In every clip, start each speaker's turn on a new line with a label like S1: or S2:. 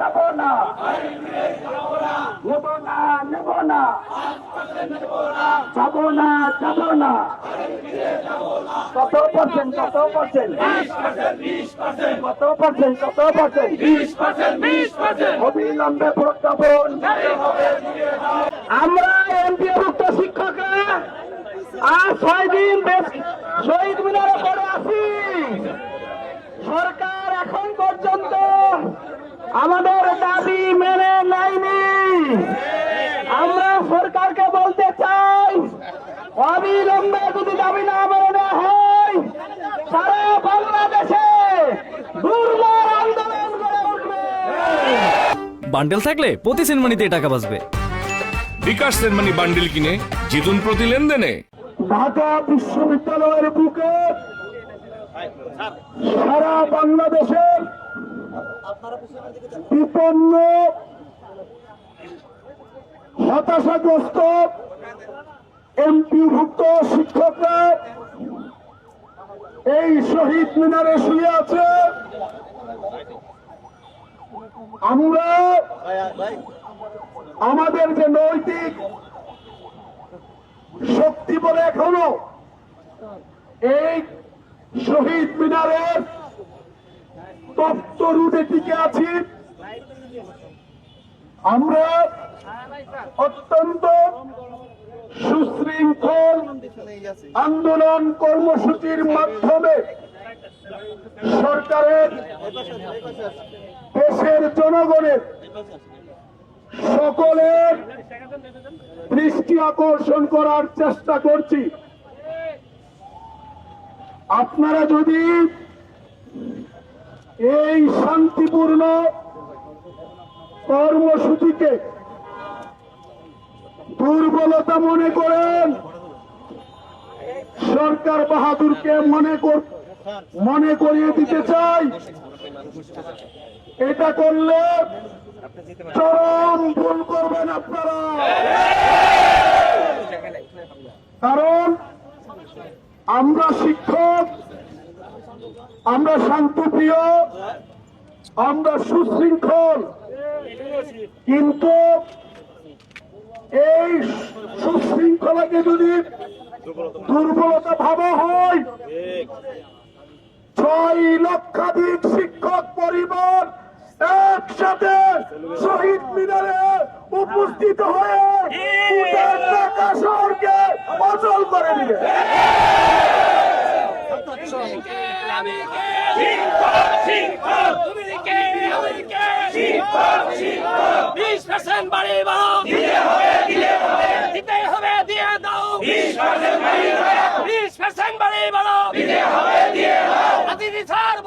S1: যাব না, নেব না, নেব না, যাব না, যাব না। কত পার্সেন্ট, কত পার্সেন্ট, কত পার্সেন্ট, কত পার্সেন্ট, অবিলম্বে প্রজ্ঞাপন। আমরা এমপিওভুক্ত শিক্ষকরা আজ 6 দিন শহীদ মিনারে পড়ে আছি। সরকার এখন পর্যন্ত আমাদের দাবি মেনে নেয়নি। আমরা সরকারকে বলতে চাই, অবিলম্বে যদি দাবি না মেনে নেওয়া হয়, সারা বাংলাদেশে দুর্বার আন্দোলন গড়ে উঠবে।
S2: বান্ডেল থাকলে প্রতি সেনমানিতে টাকা বাঁচবে।
S3: বিকাশ সেনমানি বান্ডেল কিনে জিতুন প্রতি লেনদেনে।
S1: ঢাকা বিশ্ববিদ্যালয়ের বুকে সারা বাংলাদেশে বিপন্ন, হতাশাগ্রস্ত এমপিভুক্ত শিক্ষকরা এই শহীদ মিনারে শুয়ে আছে। আমরা আমাদের যে নৈতিক শক্তি বলে এখনো এই শহীদ মিনারের তপ্ত রুটে টিকে আছি। আমরা অত্যন্ত সুশৃঙ্খল আন্দোলন কর্মসূচির মাধ্যমে সরকারের, দেশের জনগণের সকলের দৃষ্টি আকর্ষণ করার চেষ্টা করছি। আপনারা যদি এই শান্তিপূর্ণ কর্মসূচিকে দুর্বলতা মনে করেন, সরকার বাহাদুরকে মনে করিয়ে দিতে চাই, এটা করলে চরম ভুল করবেন আপনারা। কারণ আমরা শিক্ষক, আমরা শান্তিপ্রিয়, আমরা সুশৃঙ্খল, কিন্তু এই সুশৃঙ্খলাকে যদি দুর্বলতা ভাবা হয়, 6 লক্ষাধিক শিক্ষক পরিবার একসাথে শহীদ মিনারে উপস্থিত হয়ে ঢাকা শহরকে অচল করে দিবে।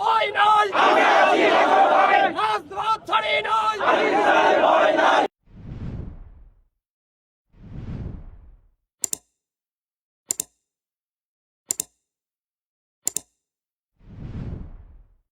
S4: ভয় নয়।